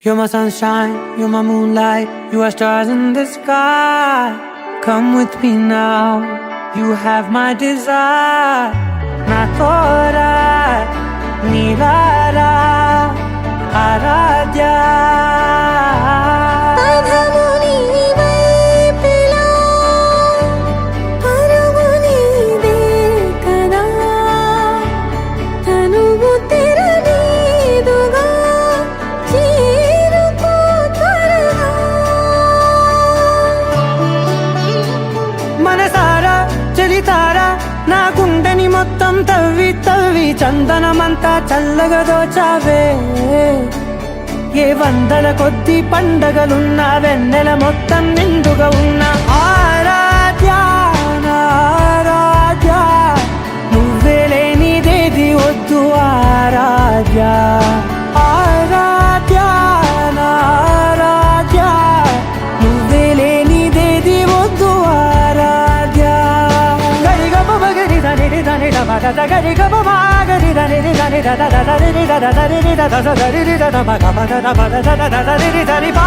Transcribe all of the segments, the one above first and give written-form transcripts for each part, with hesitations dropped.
You're my sunshine, you're my moonlight, you are stars in the sky. Come with me now, you have my desire. Na tora nilara aradya. చలితారా నా గుండెని మొత్తం తవ్వి తవ్వి చందనమంతా చల్లగా దోచావే. ఏ వందల కొద్ది పండగలున్నా వెన్నెల మొత్తం నిండుగా ఉన్న ఆరాధ్యా నా ఆరాధ్యా, నువ్వే లేనిదేది వద్దు ఆరాధ్యా. ఆరాధ్యా నా ఆరాధ్యా, నువ్వే లేనిదేది వద్దు ఆరాధ్యా. గరి గమ గరి దని దని ద ద ద రి ద ద ద రి ద ద ద రి ద ద మ గ మ ద ద మ ద ద ద ద రి ద రి పా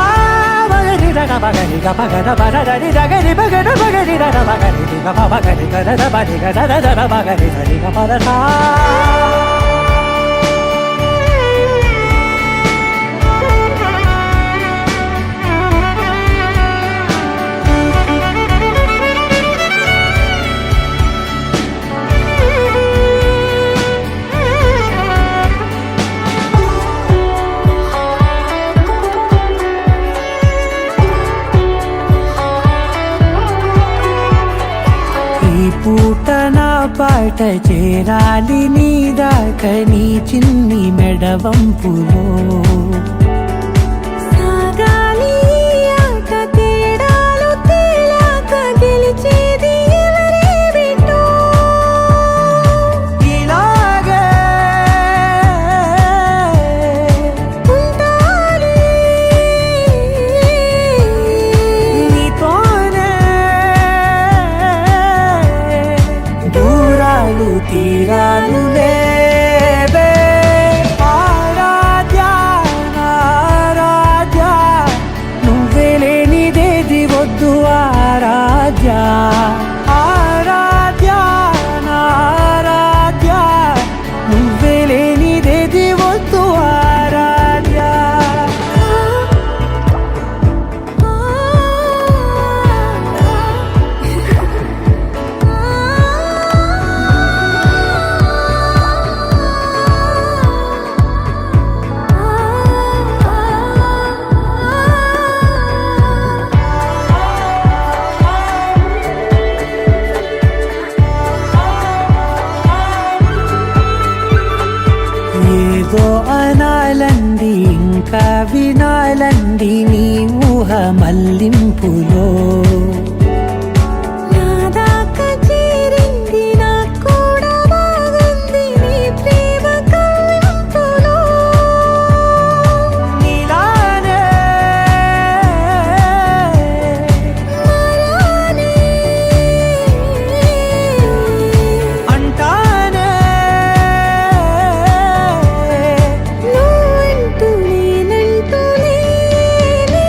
మ రి ద ద మ గరి గ మ గ ద మ ద ద రి ద గరి మ గ ద మ గరి ద ద మ గరి రి గ మ మ గరి గ ద ద మ రి గ ద ద ద మ గరి ద రి గ మ ద ద. పూట నా పాట చేరాలి నీ దాకా నీ చిన్ని మెడవంపులో. సాగాలి ఆట తేడాలు తేలాక గెలిచేది ఎవరే బిడ్డో. ఇలాగే ఉంటాలి నీతోనే దూరాలు తీరాలు లేవే. ఆరాధ్యా నా ఆరాధ్యా, నువ్వే లేనిదేది వద్దు ఆరాధ్యా. ఆరాధ్యా నా ఆరాధ్యా, నువ్వే లేనిదేది వద్దు ఆరాధ్యా. ఏదో అనాలండి ఇంకా వినాలండి నీ ఊహ మల్లింపులో. నా దాకా చేరింది నాకు కూడా బాగుంది నీ ప్రేమ కవ్వింపులో. నీలానే మరానే అంటానే నువ్వంటూ నేనంటూ లేనే.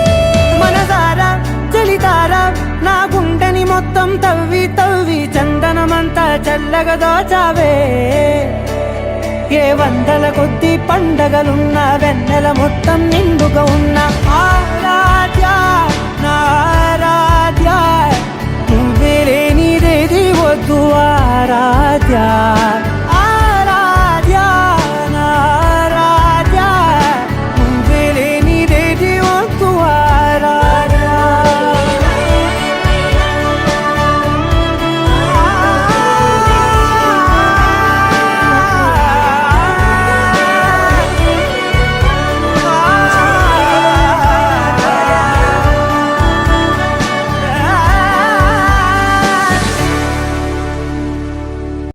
మనసారా చలితారా నా గుండెని మొత్తం తవ్వి తవ్వి చందనమంతా చల్లగా దోచావే. ఏ వందల కొద్ది పండగలున్నా వెన్నెల మొత్తం నిండుగా